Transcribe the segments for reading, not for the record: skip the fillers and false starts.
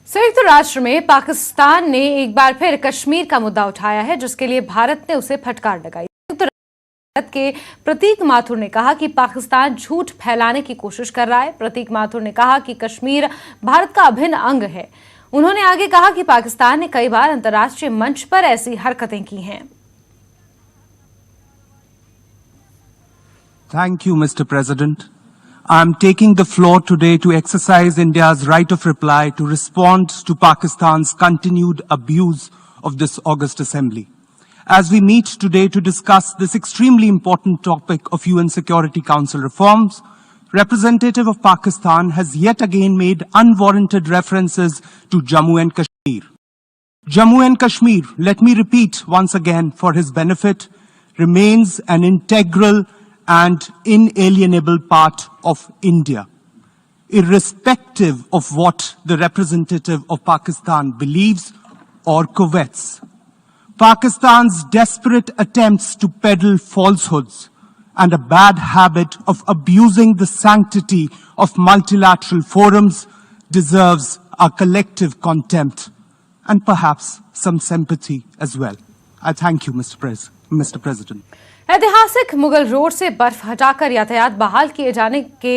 संयुक्त राष्ट्र में पाकिस्तान ने एक बार फिर कश्मीर का मुद्दा उठाया है, जिसके लिए भारत ने उसे फटकार लगाई। संयुक्त राष्ट्र भारत के प्रतीक माथुर ने कहा कि पाकिस्तान झूठ फैलाने की कोशिश कर रहा है। प्रतीक माथुर ने कहा कि कश्मीर भारत का अभिन्न अंग है। उन्होंने आगे कहा कि पाकिस्तान ने कई बार अंतर्राष्ट्रीय मंच पर ऐसी हरकतें की हैं। Thank you, Mr. President. I am taking the floor today to exercise India's right of reply to respond to Pakistan's continued abuse of this August Assembly. As we meet today to discuss this extremely important topic of UN Security Council reforms, representative of Pakistan has yet again made unwarranted references to Jammu and Kashmir. Jammu and Kashmir, let me repeat once again for his benefit, remains an integral and inalienable part of India, irrespective of what the representative of Pakistan believes or covets. Pakistan's desperate attempts to peddle falsehoods and a bad habit of abusing the sanctity of multilateral forums deserves our collective contempt and perhaps some sympathy as well. I thank you, Mr. President. ऐतिहासिक Mughal road से बर्फ हटाकर यातायात बहाल किए जाने के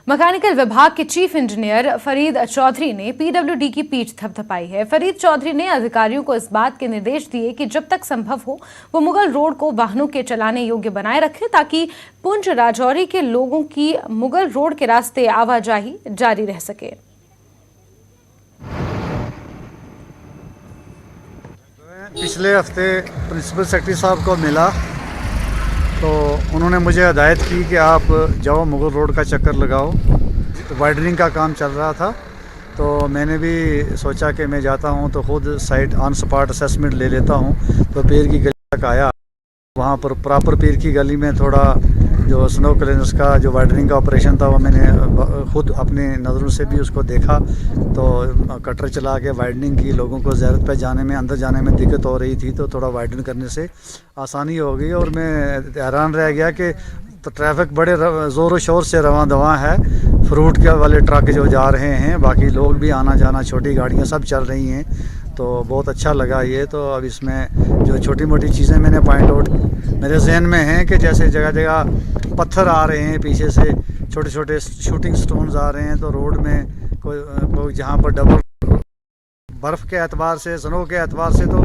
mechanical विभाग के चीफ इंजीनियर फरीद चौधरी ने पीडब्ल्यूडी की पीठ थपथपाई है। फरीद चौधरी ने अधिकारियों को इस बात के निर्देश दिए कि जब तक संभव हो वो मुगल रोड को वाहनों के चलाने योग्य बनाए रखें, ताकि पुंछ राजौरी के लोगों की मुगल रोड के रास्ते आवाजाही जारी रह सके। पिछले हफ्ते प्रिंसिपल सेक्रेटरी साहब को मिला तो उन्होंने मुझे हिदायत की कि आप जाओ मुगल रोड का चक्कर लगाओ। तो वाइडनिंग का काम चल रहा था तो मैंने भी सोचा कि मैं जाता हूं तो खुद साइट ऑन स्पॉट असेसमेंट ले लेता हूं। तो पीर की गली तक आया, वहां पर प्रॉपर पीर की गली में थोड़ा जो स्नो क्लियरेंस का जो वाइडनिंग का ऑपरेशन था वो मैंने खुद अपनी नज़रों से भी उसको देखा। तो कटर चला के वाइडनिंग की, लोगों को ज़ियारत पे जाने में, अंदर जाने में दिक्कत हो रही थी तो थोड़ा वाइडन करने से आसानी हो गई। और मैं हैरान रह गया कि तो ट्रैफिक बड़े ज़ोर शोर से रवां दवा है। फ्रूट के वाले ट्रक जो जा रहे हैं, बाकी लोग भी आना जाना, छोटी गाड़ियाँ सब चल रही हैं, तो बहुत अच्छा लगा ये। तो अब इसमें जो छोटी मोटी चीज़ें मैंने पॉइंट आउट मेरे जहन में हैं कि जैसे जगह जगह पत्थर आ रहे हैं, पीछे से छोटे छोटे शूटिंग स्टोन्स आ रहे हैं, तो रोड में कोई जहाँ पर डबल बर्फ़ के एतबार से, स्नो के एतबार से तो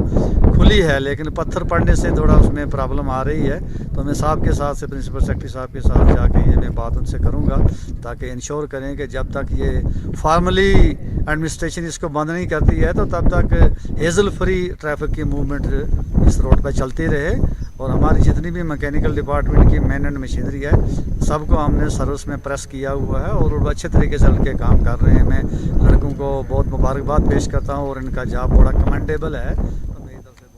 खुली है, लेकिन पत्थर पड़ने से थोड़ा उसमें प्रॉब्लम आ रही है। तो मैं साहब के साथ से, प्रिंसिपल सेक्रेटरी साहब के साथ जाके ये मैं बात उनसे करूँगा ताकि इंश्योर करें कि जब तक ये फार्मली एडमिनिस्ट्रेशन इसको बंद नहीं करती है तो तब तक हेज़ल फ्री ट्रैफिक की मूवमेंट इस रोड पर चलती रहे। और हमारी जितनी भी मैकेनिकल डिपार्टमेंट की मैन एंड मशीनरी है, सबको हमने सर्विस में प्रेस किया हुआ है और वो अच्छे तरीके से लड़के काम कर रहे हैं। मैं लड़कों को बहुत मुबारकबाद पेश करता हूँ और इनका जॉब बड़ा कमेंडेबल है।